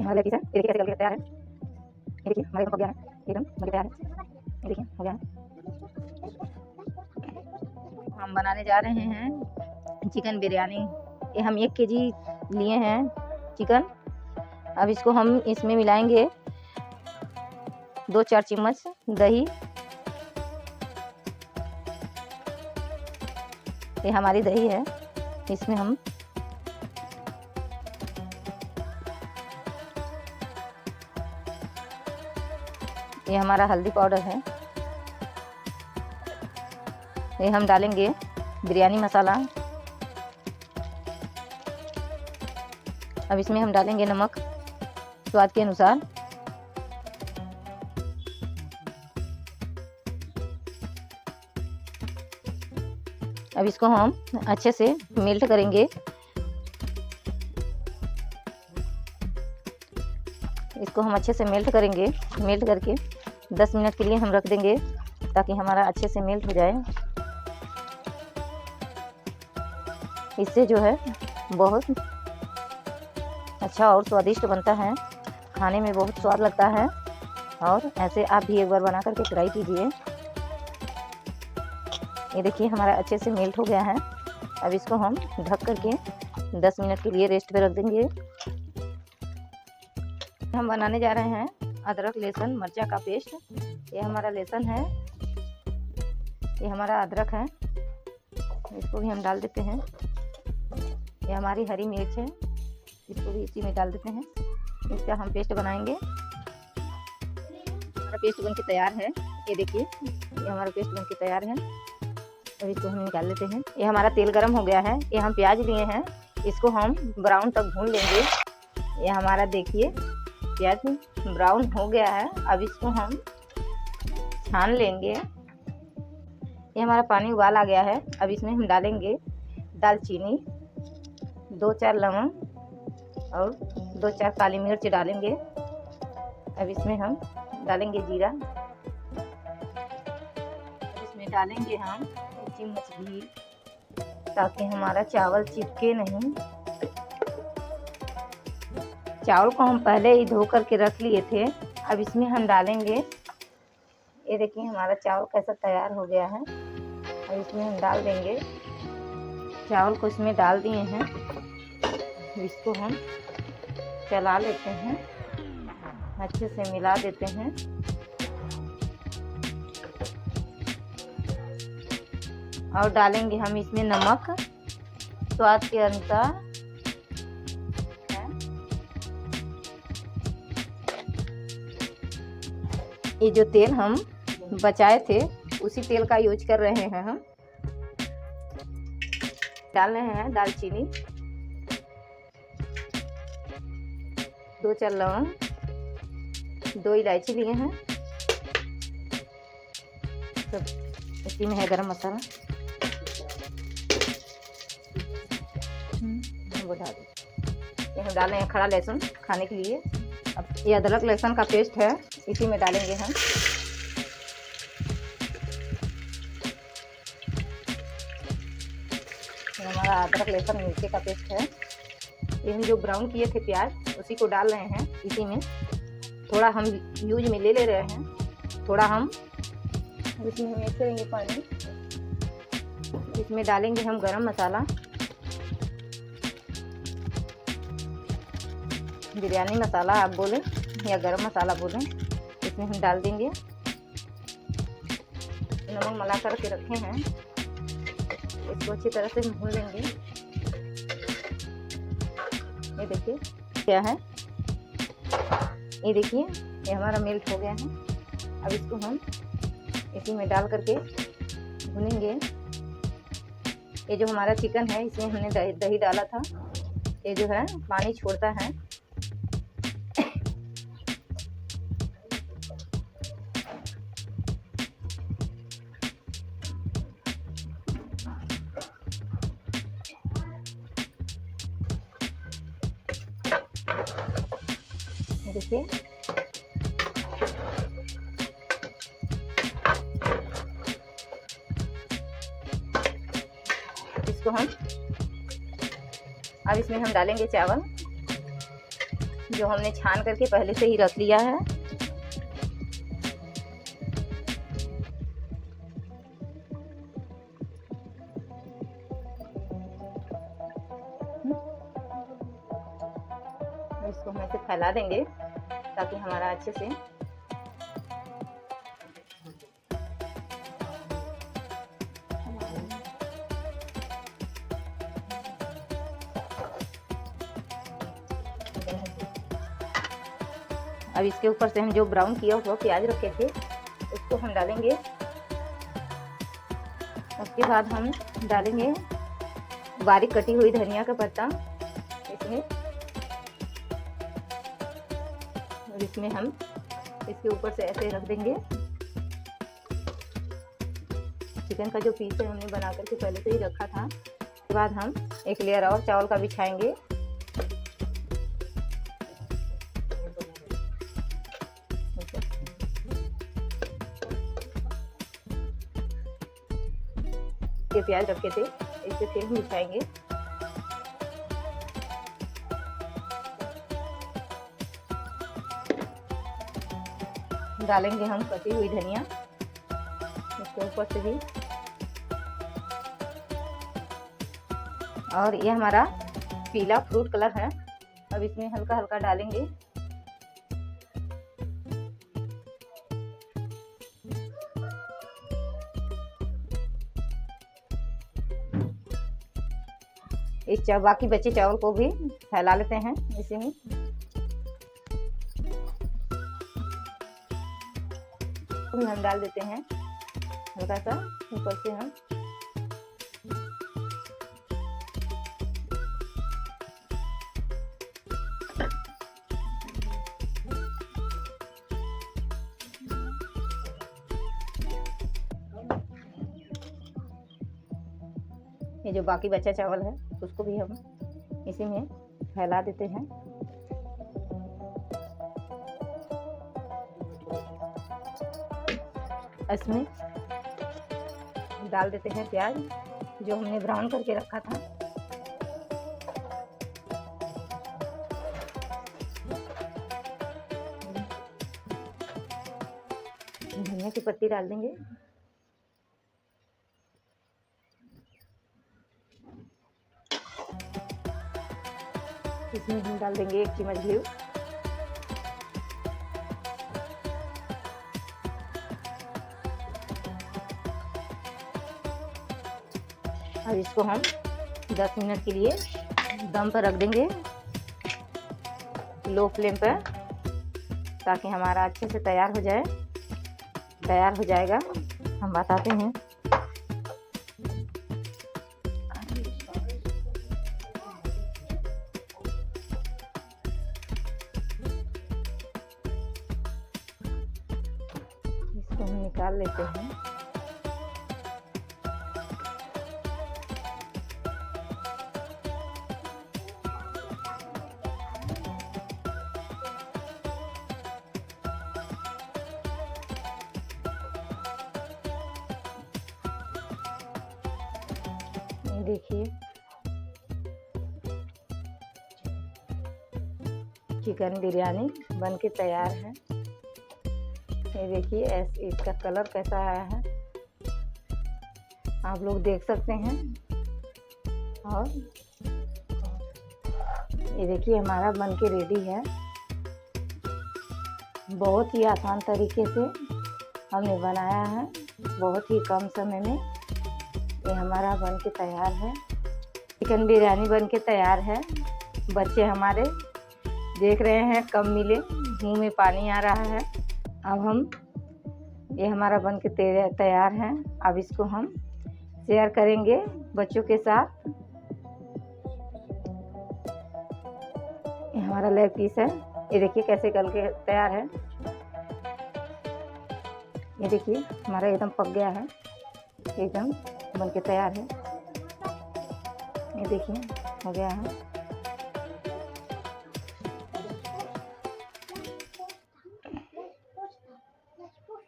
हमारा leg piece है, ये देखिए कैसे गल के तैयार है। ये देखिए हमारे पक गया है, एकदम बन के तैयार है। ये देखिए हो गया है। हम बनाने जा रहे हैं चिकन बिरयानी। ये हम 1 केजी लिए हैं चिकन। अब इसको हम इसमें मिलाएंगे 2-4 चम्मच दही। ये हमारी दही है, इसमें हम ये हमारा हल्दी पाउडर है। ये हम डालेंगे बिरयानी मसाला। अब इसमें हम डालेंगे नमक स्वाद के अनुसार। अब इसको हम अच्छे से मेल्ट करेंगे। इसको हम अच्छे से मेल्ट करेंगे। मेल्ट करके 10 मिनट के लिए हम रख देंगे ताकि हमारा अच्छे से मेल्ट हो जाए। इससे जो है बहुत अच्छा और स्वादिष्ट बनता है, खाने में बहुत स्वाद लगता है। और ऐसे आप भी एक बार बना करके ट्राई कीजिए। ये देखिए हमारा अच्छे से मेल्ट हो गया है। अब इसको हम ढक करके 10 मिनट के लिए रेस्ट पे रख देंगे। हम बनाने जा रहे हैं अदरक लहसुन मिर्चा का पेस्ट। ये हमारा लहसुन है, ये हमारा अदरक है, इसको भी हम डाल देते हैं। ये हमारी हरी मिर्च है, इसको भी इसी में डाल देते हैं। इसका हम पेस्ट बनाएंगे। हमारा पेस्ट बन के तैयार है। ये देखिए ये हमारा पेस्ट बन के तैयार है। अब इसको हम निकाल लेते हैं। ये हमारा तेल गरम हो गया है। ये हम प्याज लिए हैं, इसको हम ब्राउन तक भून लेंगे। ये हमारा देखिए प्याज ब्राउन हो गया है। अब इसको हम छान लेंगे। ये हमारा पानी उबाल आ गया है। अब इसमें हम डालेंगे दालचीनी, 2-4 लवंग और 2-4 काली मिर्च डालेंगे। अब इसमें हम डालेंगे जीरा। इसमें डालेंगे हम 1 चम्मच घी ताकि हमारा चावल चिपके नहीं। चावल को हम पहले ही धो करके रख लिए थे। अब इसमें हम डालेंगे। ये देखिए हमारा चावल कैसा तैयार हो गया है। अब इसमें हम डाल देंगे। चावल को इसमें डाल दिए हैं। इसको हम चला लेते हैं, अच्छे से मिला देते हैं। और डालेंगे हम इसमें नमक स्वाद के अनुसार। ये जो तेल हम बचाए थे उसी तेल का यूज कर रहे हैं हम। डाल रहे हैं दालचीनी, 2-4 लवंग, 2 इलायची लिए हैं। सब इसी में है गरम मसाला, वो डाल ये हम डाल रहे हैं खड़ा लहसुन खाने के लिए। अब ये अदरक लहसुन का पेस्ट है, इसी में डालेंगे हम। हमारा अदरक लहसुन मिर्ची का पेस्ट है। ये हम जो ब्राउन किए थे प्याज उसी को डाल रहे हैं इसी में। थोड़ा हम यूज में ले रहे हैं, थोड़ा हम इसमें मिक्स करेंगे पानी। इसमें डालेंगे हम गरम मसाला, बिरयानी मसाला आप बोलें या गरम मसाला बोलें, इसमें हम डाल देंगे। नमक मिला कर के रखे हैं, इसको अच्छी तरह से भून लेंगे। ये देखिए क्या है, ये देखिए ये हमारा मेल्ट हो गया है। अब इसको हम इसी में डाल करके भूनेंगे। ये जो हमारा चिकन है इसमें हमने दही डाला था, ये जो है पानी छोड़ता है। देखिए इसको हम अब इसमें हम डालेंगे चावल। जो हमने छान करके पहले से ही रख लिया है। इसको हम ऐसे फैला देंगे ताकि हमारा अच्छे से अब इसके ऊपर से हम जो ब्राउन किया हुआ प्याज रखे थे उसको हम डालेंगे। उसके बाद हम डालेंगे बारीक कटी हुई धनिया का पत्ता इसमें, और इसमें हम इसके ऊपर से ऐसे रख देंगे। चिकन का जो पीस है हमने बना करके पहले से ही रखा था। उसके बाद हम एक लेयर और चावल का बिछाएंगे। ये प्याज रखे थे इसे फिर हम बिछाएंगे। डालेंगे हम कटी हुई धनिया इसके ऊपर से भी, और ये हमारा पीला फ्रूट कलर है। अब इसमें हल्का हल्का डालेंगे। इस बाकी बचे चावल को भी फैला लेते हैं इसी में। भी हम डाल देते हैं हल्का सा ऊपर से हम। ये जो बाकी बचा चावल है उसको भी हम इसी में फैला देते हैं। इसमें डाल देते हैं प्याज जो हमने ब्राउन करके रखा था। धनिया की पत्ती डाल देंगे। इसमें हम डाल देंगे 1 चम्मच घी। और इसको हम 10 मिनट के लिए दम पर रख देंगे लो फ्लेम पर, ताकि हमारा अच्छे से तैयार हो जाए। तैयार हो जाएगा हम बताते हैं। इसको हम निकाल लेते हैं। देखिए चिकन बिरयानी बनके तैयार है। ये देखिए इसका कलर कैसा आया है आप लोग देख सकते हैं। और ये देखिए हमारा बनके रेडी है। बहुत ही आसान तरीके से हमने बनाया है, बहुत ही कम समय में ये हमारा बनके तैयार है। चिकन बिरयानी बनके तैयार है। बच्चे हमारे देख रहे हैं कब मिले, मुंह में पानी आ रहा है। अब हम ये हमारा बनके तैयार है। अब इसको हम शेयर करेंगे बच्चों के साथ। ये हमारा लेग पीस है। ये देखिए कैसे गल के तैयार है। ये देखिए हमारा एकदम पक गया है, एकदम बनके तैयार है। ये देखिए हो गया है।